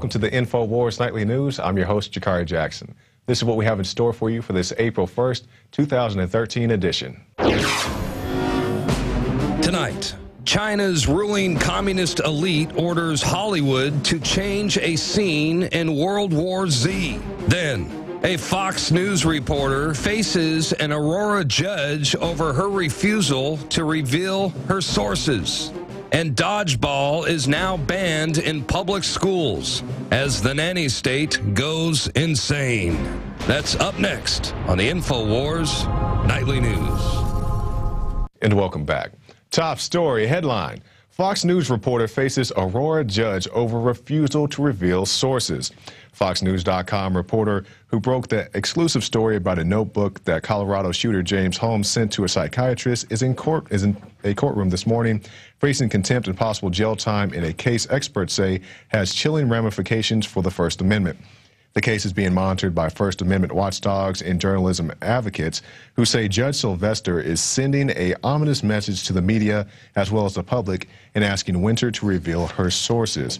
welcome to the Infowars Nightly News. I'm your host, Jakari Jackson. This is what we have in store for you for this April 1st, 2013 edition. Tonight, China's ruling communist elite orders Hollywood to change a scene in World War Z. Then, a Fox News reporter faces an Aurora judge over her refusal to reveal her sources. And Dodgeball is now banned in public schools as the nanny state goes insane. That's up next on the Infowars Nightly News. And welcome back. Top story headline: Fox News reporter faces Aurora judge over refusal to reveal sources. FoxNews.com reporter who broke the exclusive story about a notebook that Colorado shooter James Holmes sent to a psychiatrist is in a courtroom this morning, facing contempt and possible jail time in a case experts say has chilling ramifications for the First Amendment. The case is being monitored by First Amendment watchdogs and journalism advocates who say Judge Sylvester is sending an ominous message to the media as well as the public and asking Winter to reveal her sources.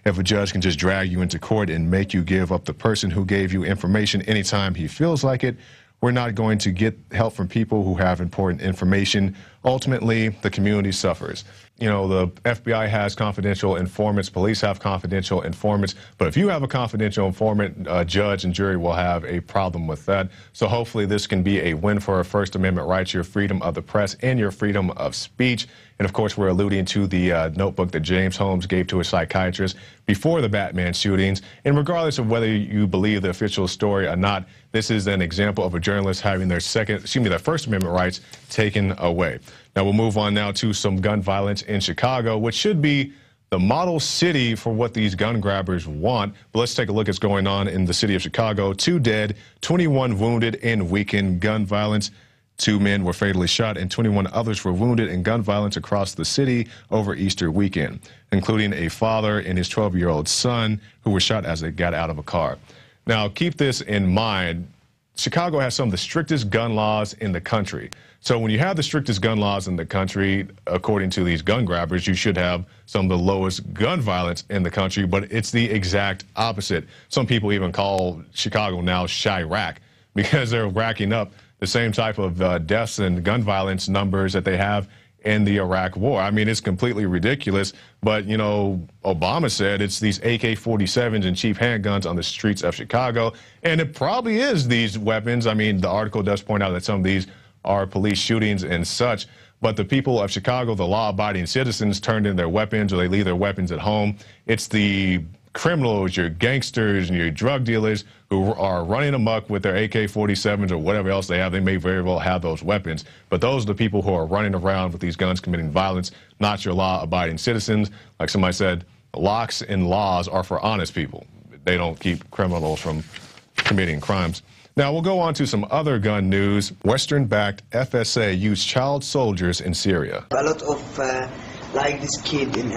If a judge can just drag you into court and make you give up the person who gave you information anytime he feels like it, we're not going to get help from people who have important information. Ultimately, the community suffers. You know, the FBI has confidential informants, police have confidential informants, but if you have a confidential informant, judge and jury will have a problem with that. So hopefully this can be a win for our First Amendment rights, your freedom of the press, and your freedom of speech. And of course, we're alluding to the notebook that James Holmes gave to a psychiatrist before the Batman shootings. And regardless of whether you believe the official story or not, this is an example of a journalist having their First Amendment rights taken away. Now we'll move on now to some gun violence in Chicago, which should be the model city for what these gun grabbers want. But let's take a look at what's going on in the city of Chicago. 2 dead, 21 wounded in weekend gun violence. 2 men were fatally shot and 21 others were wounded in gun violence across the city over Easter weekend, including a father and his 12-year-old son who were shot as they got out of a car. Now, keep this in mind. Chicago has some of the strictest gun laws in the country. So when you have the strictest gun laws in the country, according to these gun grabbers, you should have some of the lowest gun violence in the country, but it's the exact opposite. Some people even call Chicago now Chirac because they're racking up the same type of deaths and gun violence numbers that they have in the Iraq War. I mean, it's completely ridiculous, but, you know, Obama said it's these AK-47s and cheap handguns on the streets of Chicago, and it probably is these weapons. I mean, the article does point out that some of these are police shootings and such, but the people of Chicago, the law-abiding citizens, turned in their weapons or they leave their weapons at home. It's the criminals, your gangsters, and your drug dealers who are running amok with their AK-47s or whatever else they have. They may very well have those weapons, but those are the people who are running around with these guns committing violence, not your law-abiding citizens. Like somebody said, locks and laws are for honest people. They don't keep criminals from committing crimes. Now, we'll go on to some other gun news. Western-backed FSA Use Child Soldiers in Syria. A lot of, like this kid in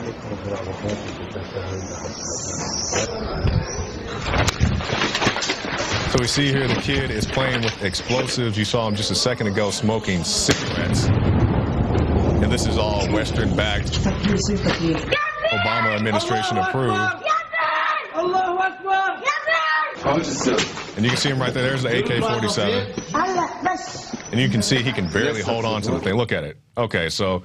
So we see here the kid is playing with explosives. You saw him just a second ago smoking cigarettes. And this is all Western-backed, Obama administration approved. And you can see him right there. There's the AK-47. And you can see he can barely hold on to the thing. Look at it. Okay, so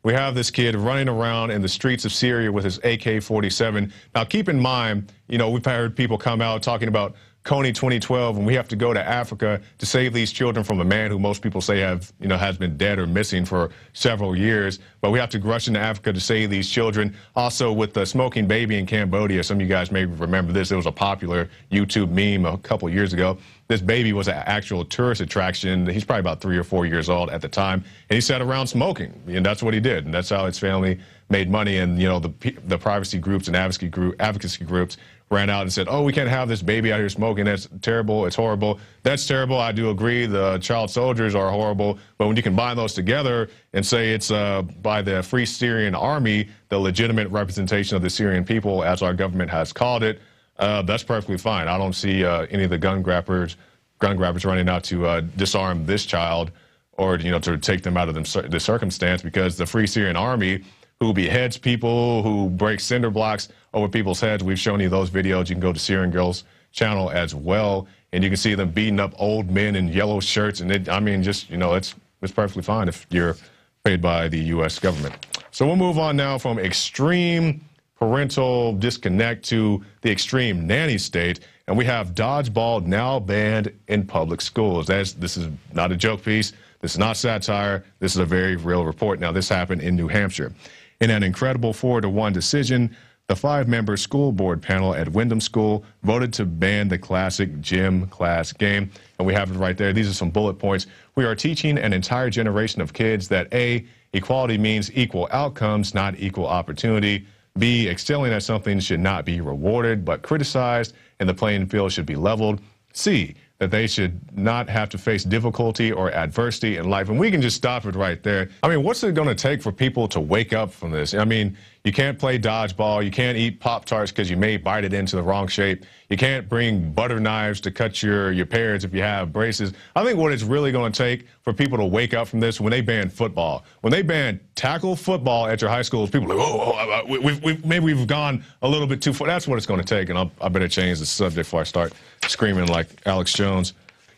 we have this kid running around in the streets of Syria with his AK-47. Now, keep in mind, you know, we've heard people come out talking about Coney 2012, and we have to go to Africa to save these children from a man who most people say has been dead or missing for several years. But we have to rush into Africa to save these children. Also, with the smoking baby in Cambodia, some of you guys may remember this. It was a popular YouTube meme a couple years ago. This baby was an actual tourist attraction. He's probably about 3 or 4 years old at the time, and he sat around smoking, and that's what he did, and that's how his family made money. And you know, the privacy groups and advocacy groups ran out and said, oh, we can't have this baby out here smoking. That's terrible. It's horrible. That's terrible. I do agree. The child soldiers are horrible. But when you combine those together and say it's by the Free Syrian Army, the legitimate representation of the Syrian people, as our government has called it, that's perfectly fine. I don't see any of the gun grabbers running out to disarm this child or, you know, to take them out of the circumstance, because the Free Syrian Army, who beheads people, who breaks cinder blocks over people's heads. We've shown you those videos. You can go to Syrian Girls channel as well, and you can see them beating up old men in yellow shirts. And it, I mean, just, you know, it's perfectly fine if you're paid by the U.S. government. So we'll move on now from extreme parental disconnect to the extreme nanny state, and we have Dodgeball now banned in public schools. This is not a joke piece. This is not satire. This is a very real report. Now, this happened in New Hampshire. In an incredible 4-1 decision, the 5-member school board panel at Wyndham School voted to ban the classic gym class game. And we have it right there. These are some bullet points. We are teaching an entire generation of kids that A, equality means equal outcomes, not equal opportunity. B, excelling at something should not be rewarded, but criticized, and the playing field should be leveled. C, that they should not have to face difficulty or adversity in life. And we can just stop it right there. I mean, what's it going to take for people to wake up from this? I mean, you can't play dodgeball. You can't eat Pop-Tarts because you may bite it into the wrong shape. You can't bring butter knives to cut your pears if you have braces. I think what it's really going to take for people to wake up from this when they ban football. When they ban tackle football at your high schools, people are like, maybe we've gone a little bit too far. That's what it's going to take, and I better change the subject before I start screaming like Alex Jones.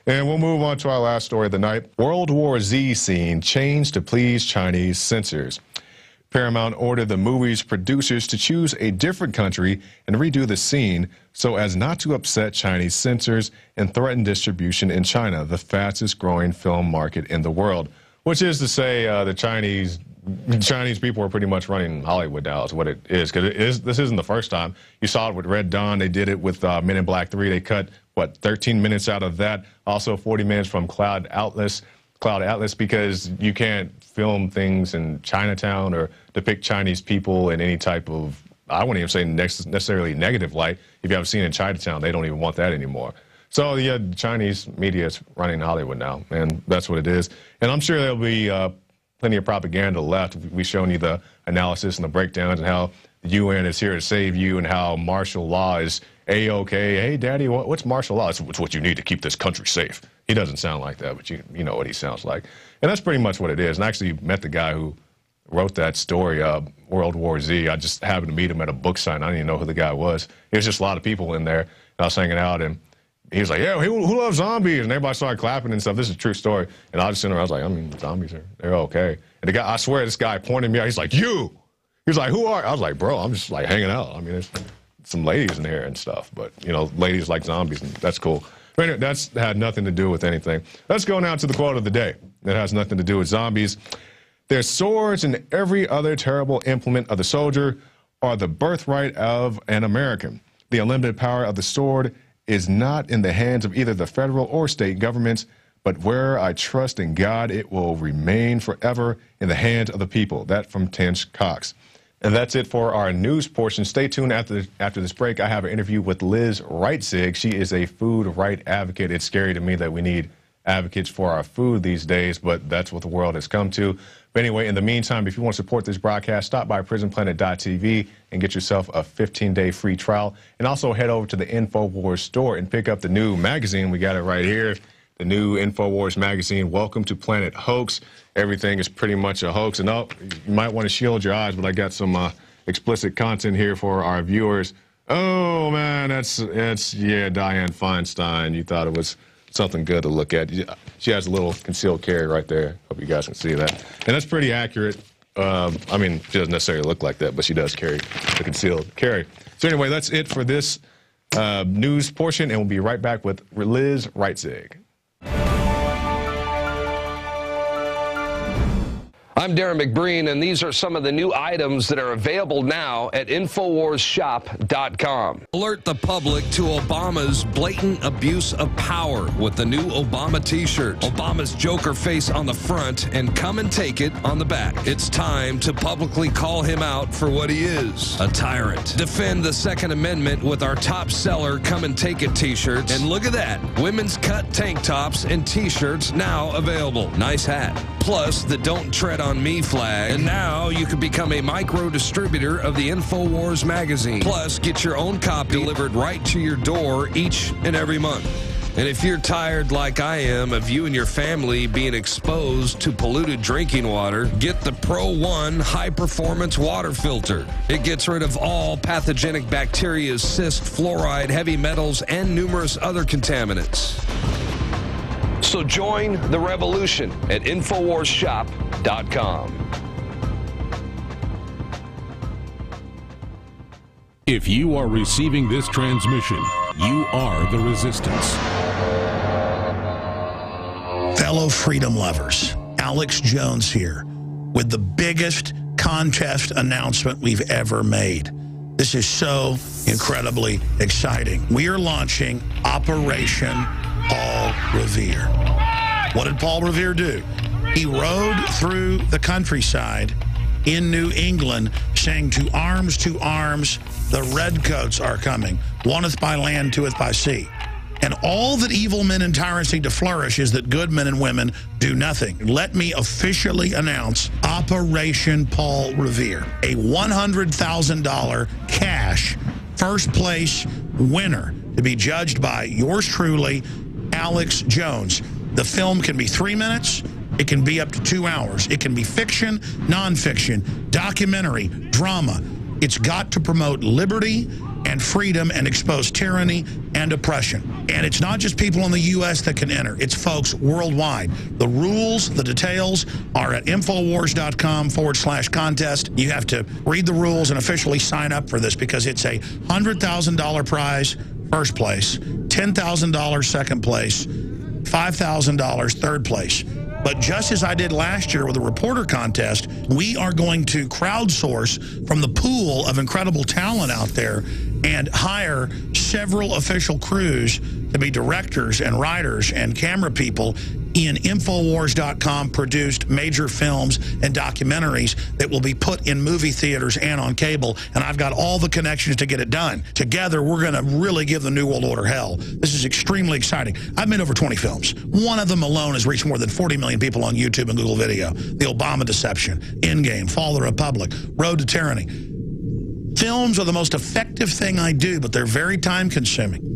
And we'll move on to our last story of the night. World War Z scene changed to Please Chinese Censors. Paramount ordered the movie's producers to choose a different country and redo the scene so as not to upset Chinese censors and threaten distribution in China, the fastest growing film market in the world. Which is to say the Chinese people are pretty much running Hollywood now is what it is. Because this isn't the first time. You saw it with Red Dawn. They did it with Men in Black 3. They cut, 13 minutes out of that. Also 40 minutes from Cloud Atlas, because you can't film things in Chinatown or depict Chinese people in any type of, I wouldn't even say necessarily negative light. If you haven't seen it in Chinatown, they don't even want that anymore. So, yeah, Chinese media is running Hollywood now, and that's what it is. And I'm sure there'll be plenty of propaganda left. We've shown you the analysis and the breakdowns and how the UN is here to save you and how martial law is A-OK. Hey, Daddy, what's martial law? It's what you need to keep this country safe. He doesn't sound like that, but you know what he sounds like. And that's pretty much what it is. And I actually met the guy who wrote that story, World War Z. I just happened to meet him at a book sign. I didn't even know who the guy was. There's just a lot of people in there. And I was hanging out, and he was like, yeah, who loves zombies? And everybody started clapping and stuff. This is a true story. And I was just sitting there, I was like, I mean, zombies they're okay. And the guy, I swear, this guy pointed me out. He's like, you. He was like, who are you? I was like, bro, I'm just like hanging out. I mean, there's some ladies in here and stuff, but, you know, ladies like zombies, and that's cool. But anyway, that's had nothing to do with anything. Let's go now to the quote of the day. That has nothing to do with zombies. Their swords and every other terrible implement of the soldier are the birthright of an American. The unlimited power of the sword is not in the hands of either the federal or state governments, but where I trust in God, it will remain forever in the hands of the people. That from Tench Cox. And that's it for our news portion. Stay tuned after this break. I have an interview with Liz Reitzig. She is a food right advocate. It's scary to me that we need advocates for our food these days, but that's what the world has come to. But anyway, in the meantime, if you want to support this broadcast, stop by prisonplanet.tv and get yourself a 15-day free trial. And also head over to the Infowars store and pick up the new magazine. We got it right here. The new Infowars magazine, Welcome to Planet Hoax. Everything is pretty much a hoax. And you might want to shield your eyes, but I got some explicit content here for our viewers. Oh, man, that's yeah, Dianne Feinstein. You thought it was something good to look at. She has a little concealed carry right there. Hope you guys can see that. And that's pretty accurate. I mean, she doesn't necessarily look like that, but she does carry the concealed carry. So anyway, that's it for this news portion, and we'll be right back with Liz Reitzig. I'm Darren McBreen, and these are some of the new items that are available now at InfoWarsShop.com. Alert the public to Obama's blatant abuse of power with the new Obama t-shirt. Obama's Joker face on the front and come and take it on the back. It's time to publicly call him out for what he is, a tyrant. Defend the Second Amendment with our top seller Come and Take It t-shirts. And look at that, women's cut tank tops and t-shirts now available. Nice hat. Plus the Don't Tread on Me flag. And now you can become a micro distributor of the Infowars magazine. Plus, get your own copy delivered right to your door each and every month. And if you're tired like I am of you and your family being exposed to polluted drinking water, get the Pro One high-performance water filter. It gets rid of all pathogenic bacteria, cyst, fluoride, heavy metals, and numerous other contaminants. So join the revolution at InfoWarsShop.com. If you are receiving this transmission, you are the resistance. Fellow freedom lovers, Alex Jones here with the biggest contest announcement we've ever made. This is so incredibly exciting. We are launching Operation Paul Revere. What did Paul Revere do? He rode through the countryside in New England saying, to arms, the redcoats are coming. Oneth by land, twoeth by sea. And all that evil men and tyrants need to flourish is that good men and women do nothing. Let me officially announce Operation Paul Revere, a $100,000 cash first place winner to be judged by yours truly, Alex Jones. The film can be 3 minutes. It can be up to 2 hours. It can be fiction, nonfiction, documentary, drama. It's got to promote liberty and freedom and expose tyranny and oppression. And it's not just people in the U.S. that can enter. It's folks worldwide. The rules, the details are at Infowars.com/contest. You have to read the rules and officially sign up for this because it's a $100,000 prize, first place, $10,000 second place, $5,000 third place. But just as I did last year with the reporter contest, we are going to crowdsource from the pool of incredible talent out there and hire several official crews to be directors and writers and camera people in Infowars.com produced major films and documentaries that will be put in movie theaters and on cable. And I've got all the connections to get it done. Together, we're going to really give the New World Order hell. This is extremely exciting. I've made over 20 films. One of them alone has reached more than 40 million people on YouTube and Google Video. The Obama Deception, Endgame, Fall of the Republic, Road to Tyranny. Films are the most effective thing I do, but they're very time-consuming.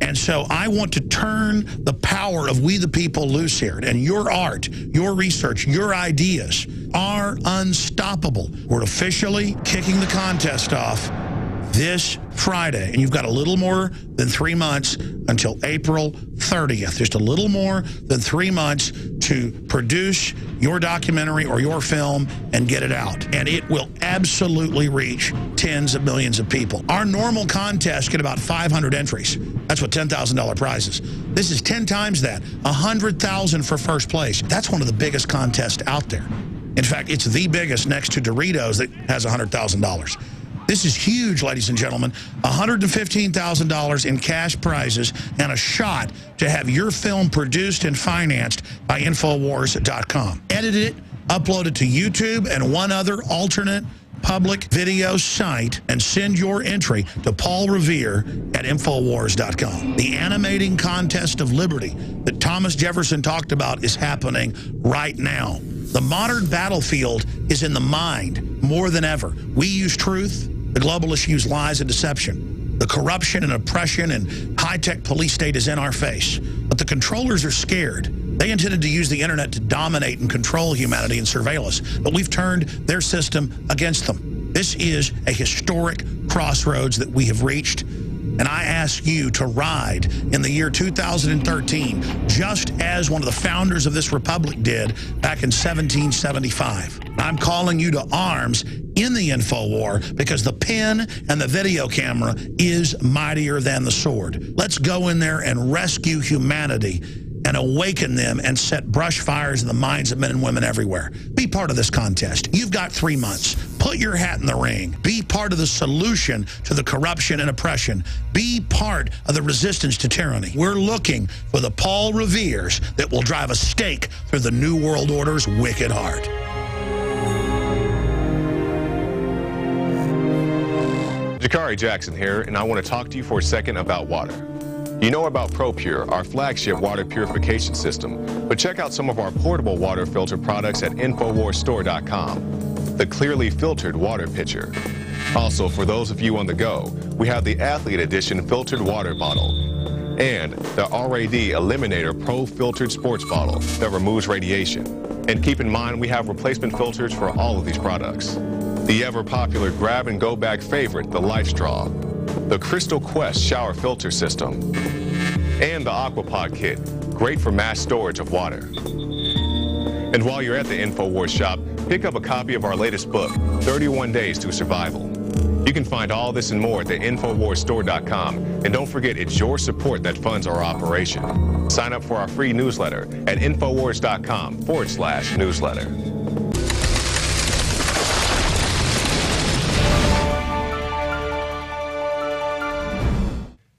And so I want to turn the power of we the people loose here. And your art, your research, your ideas are unstoppable. We're officially kicking the contest off this Friday. And you've got a little more than 3 months until April 30th. Just a little more than 3 months to produce your documentary or your film and get it out. And it will absolutely reach tens of millions of people. Our normal contests get about 500 entries. That's what $10,000 prizes. This is 10 times that. $100,000 for first place. That's one of the biggest contests out there. In fact, it's the biggest next to Doritos that has $100,000. This is huge, ladies and gentlemen. $115,000 in cash prizes and a shot to have your film produced and financed by Infowars.com. Edit it, upload it to YouTube and one other alternate public video site, and send your entry to Paul Revere at Infowars.com. The animating contest of liberty that Thomas Jefferson talked about is happening right now. The modern battlefield is in the mind more than ever. We use truth. The globalists use lies and deception. The corruption and oppression and high-tech police state is in our face. But the controllers are scared. They intended to use the internet to dominate and control humanity and surveil us. But we've turned their system against them. This is a historic crossroads that we have reached. And I ask you to ride in the year 2013, just as one of the founders of this republic did back in 1775. I'm calling you to arms in the InfoWar because the pen and the video camera is mightier than the sword. Let's go in there and rescue humanity and awaken them and set brush fires in the minds of men and women everywhere. Be part of this contest. You've got 3 months. Put your hat in the ring. Be part of the solution to the corruption and oppression. Be part of the resistance to tyranny. We're looking for the Paul Reveres that will drive a stake through the New World Order's wicked heart. Jakari Jackson here, and I want to talk to you for a second about water. You know about ProPure, our flagship water purification system, but check out some of our portable water filter products at InfoWarsStore.com. The clearly filtered water pitcher. Also, for those of you on the go, we have the Athlete Edition filtered water bottle. and the RAD Eliminator Pro Filtered Sports Bottle that removes radiation. And keep in mind, we have replacement filters for all of these products. The ever-popular grab-and-go bag favorite, the Life Straw, the Crystal Quest shower filter system, and the Aquapod kit, great for mass storage of water. And while you're at the Infowars shop, pick up a copy of our latest book, 31 Days to Survival. You can find all this and more at the InfoWarsStore.com. And don't forget, it's your support that funds our operation. Sign up for our free newsletter at Infowars.com/newsletter.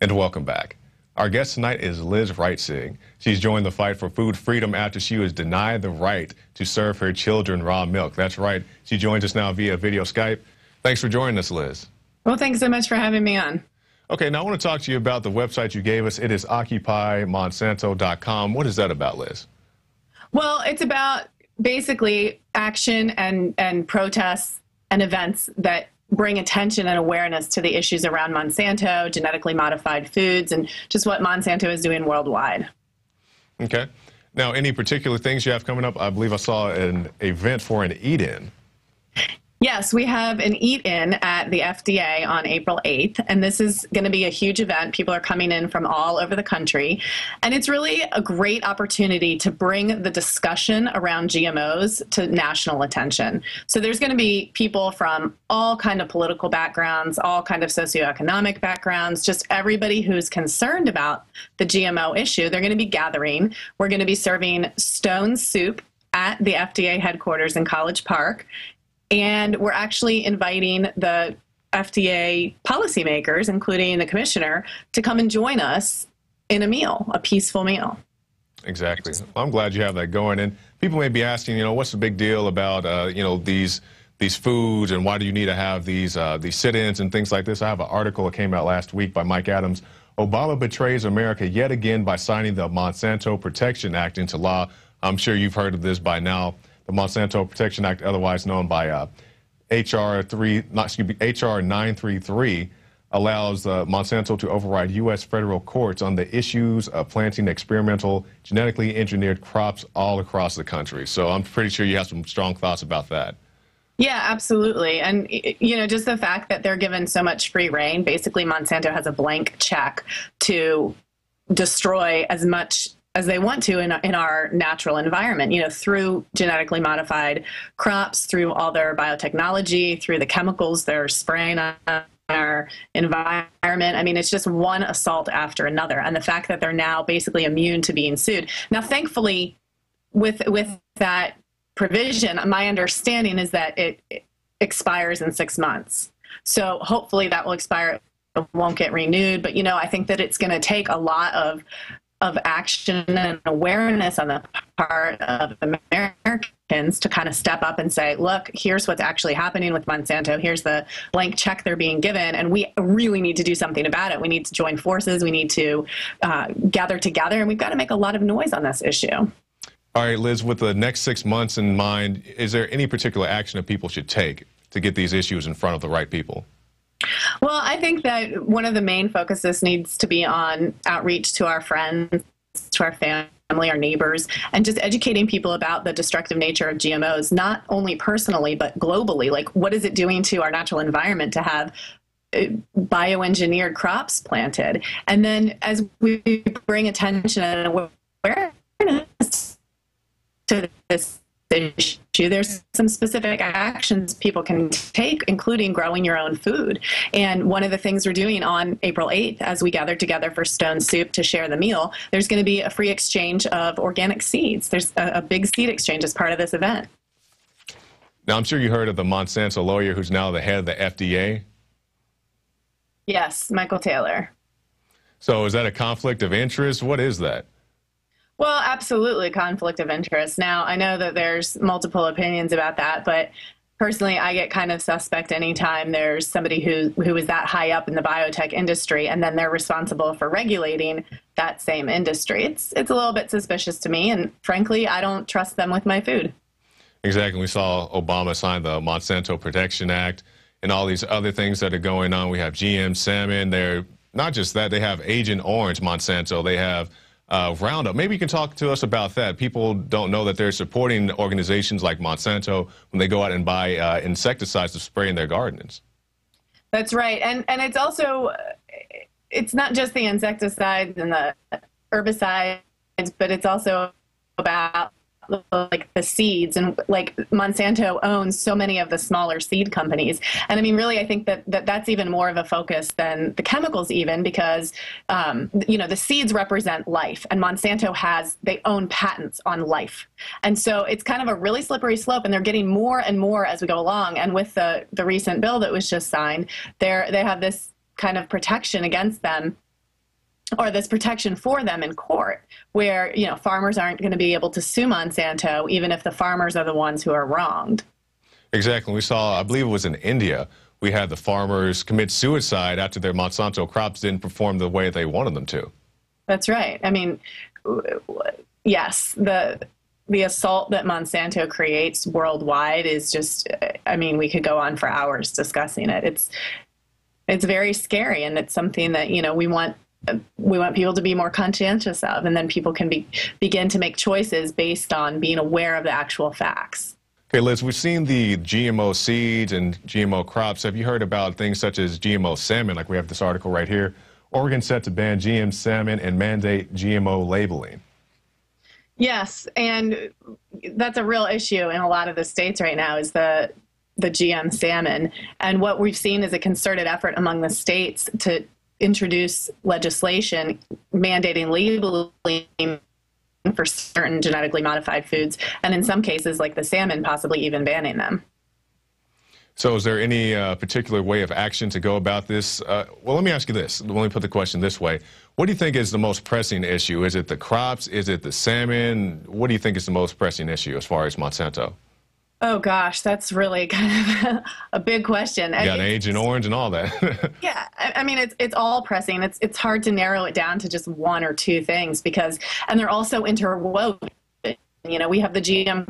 And welcome back. Our guest tonight is Liz Reitzig. She's joined the fight for food freedom after she was denied the right to serve her children raw milk. That's right. She joins us now via video Skype. Thanks for joining us, Liz. Well, thanks so much for having me on. Okay, now I want to talk to you about the website you gave us. It is OccupyMonsanto.com. What is that about, Liz? Well, it's about basically action and protests and events that bring attention and awareness to the issues around Monsanto, genetically modified foods, and just what Monsanto is doing worldwide. Okay. Now, any particular things you have coming up? I believe I saw an event for an eat-in. Yes, we have an eat-in at the FDA on April 8th, and this is going to be a huge event. People are coming in from all over the country, and it's really a great opportunity to bring the discussion around GMOs to national attention. So there's going to be people from all kind of political backgrounds, all kind of socioeconomic backgrounds, just everybody who's concerned about the GMO issue. They're going to be gathering. We're going to be serving stone soup at the FDA headquarters in College Park. And we're actually inviting the FDA policymakers, including the commissioner, to come and join us in a meal, a peaceful meal. Exactly. Well, I'm glad you have that going. And people may be asking, what's the big deal about, these foods, and why do you need to have these sit-ins and things like this? I have an article that came out last week by Mike Adams. Obama betrays America yet again by signing the Monsanto Protection Act into law. I'm sure you've heard of this by now. The Monsanto Protection Act, otherwise known by HR 933, allows Monsanto to override U.S. federal courts on the issues of planting experimental genetically engineered crops all across the country. So I'm pretty sure you have some strong thoughts about that. Yeah, absolutely. And, just the fact that they're given so much free reign, basically Monsanto has a blank check to destroy as much as they want to in our natural environment, through genetically modified crops, through all their biotechnology, through the chemicals they're spraying on our environment. I mean, it's just one assault after another. And the fact that they're now basically immune to being sued. Now, thankfully, with that provision, my understanding is that it expires in 6 months. So hopefully that will expire. It won't get renewed. But, I think that it's going to take a lot of action and awareness on the part of Americans to kind of step up and say, look, here's what's actually happening with Monsanto. Here's the blank check they're being given. And we really need to do something about it. We need to join forces. We need to gather together. And we've got to make a lot of noise on this issue. All right, Liz, with the next 6 months in mind, is there any particular action that people should take to get these issues in front of the right people? Well, I think that one of the main focuses needs to be on outreach to our friends, to our family, our neighbors, and just educating people about the destructive nature of GMOs, not only personally, but globally. Like, what is it doing to our natural environment to have bioengineered crops planted? And then as we bring attention and awareness to this issue, there's some specific actions people can take, including growing your own food. And one of the things we're doing on April 8th, as we gather together for Stone Soup to share the meal, there's going to be a free exchange of organic seeds. There's a big seed exchange as part of this event. Now, I'm sure you heard of the Monsanto lawyer who's now the head of the FDA. Yes, Michael Taylor. So is that a conflict of interest? What is that? Well, absolutely conflict of interest. Now, I know that there's multiple opinions about that, but personally, I get kind of suspect anytime there's somebody who is that high up in the biotech industry and then they're responsible for regulating that same industry. It's a little bit suspicious to me, and frankly, I don't trust them with my food. Exactly. We saw Obama sign the Monsanto Protection Act and all these other things that are going on. We have GM salmon. They're not just that, they have Agent Orange, Monsanto. They have Roundup. Maybe you can talk to us about that. People don't know that they're supporting organizations like Monsanto when they go out and buy insecticides to spray in their gardens. That's right. And it's also, it's not just the insecticides and the herbicides, but it's also about like the seeds, and like Monsanto owns so many of the smaller seed companies. And I mean, really, I think that's even more of a focus than the chemicals, even because, you know, the seeds represent life, and Monsanto they own patents on life. And so it's kind of a really slippery slope, and they're getting more and more as we go along. And with the recent bill that was just signed, they have this kind of protection against them, or this protection for them in court, where, you know, farmers aren't going to be able to sue Monsanto, even if the farmers are the ones who are wronged. Exactly. We saw, I believe it was in India, we had the farmers commit suicide after their Monsanto crops didn't perform the way they wanted them to. That's right. I mean, yes, the assault that Monsanto creates worldwide is just, I mean, we could go on for hours discussing it. It's very scary, and it's something that, you know, we want people to be more conscientious of, and then people can begin to make choices based on being aware of the actual facts. Okay, Liz, we've seen the GMO seeds and GMO crops. Have you heard about things such as GMO salmon, like we have this article right here? Oregon set to ban GM salmon and mandate GMO labeling. Yes, and that's a real issue in a lot of the states right now, is the GM salmon. And what we've seen is a concerted effort among the states to introduce legislation mandating labeling for certain genetically modified foods, and in some cases, like the salmon, possibly even banning them. So is there any particular way of action to go about this? Well, let me ask you this. Let me put the question this way. What do you think is the most pressing issue? Is it the crops? Is it the salmon? What do you think is the most pressing issue as far as Monsanto? Oh, gosh, that's really kind of a big question. You got Agent Orange and all that. Yeah, I mean, it's all pressing. It's hard to narrow it down to just one or two things, and they're also interwoven. You know, we have the GM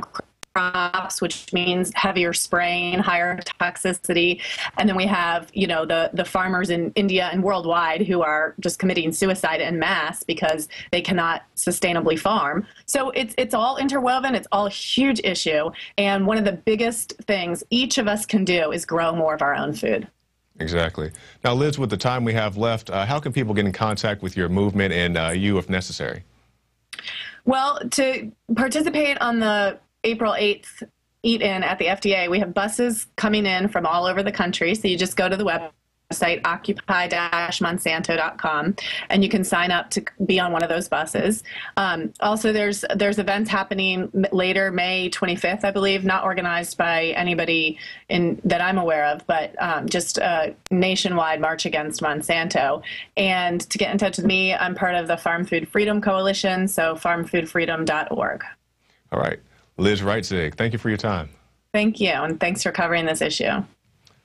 crops, which means heavier spraying, higher toxicity, and then we have, you know, the farmers in India and worldwide who are just committing suicide en masse because they cannot sustainably farm. So it's all interwoven. It's all a huge issue, and one of the biggest things each of us can do is grow more of our own food. Exactly. Now, Liz, with the time we have left, how can people get in contact with your movement and you if necessary? Well, to participate on the April 8th eat-in at the FDA, we have buses coming in from all over the country. So you just go to the website, occupy-monsanto.com, and you can sign up to be on one of those buses. Also, there's events happening later, May 25th, I believe, not organized by anybody that I'm aware of, but just a nationwide march against Monsanto. And to get in touch with me, I'm part of the Farm Food Freedom Coalition, so farmfoodfreedom.org. All right. Liz Reitzig, thank you for your time. Thank you, and thanks for covering this issue. All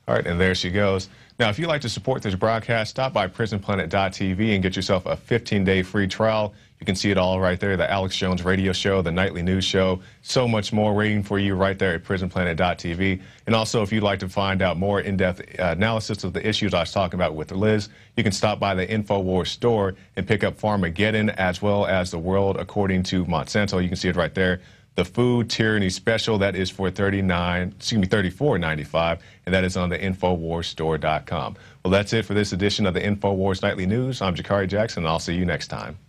right, and there she goes. Now, if you'd like to support this broadcast, stop by prisonplanet.tv and get yourself a 15-day free trial. You can see it all right there, the Alex Jones radio show, the nightly news show, so much more waiting for you right there at prisonplanet.tv. And also, if you'd like to find out more in-depth analysis of the issues I was talking about with Liz, you can stop by the Infowars store and pick up Farmageddon as well as The World According to Monsanto. You can see it right there. The Food Tyranny Special, that is for $34.95, and that is on the InfoWarsStore.com. Well, that's it for this edition of the Infowars Nightly News. I'm Jakari Jackson, and I'll see you next time.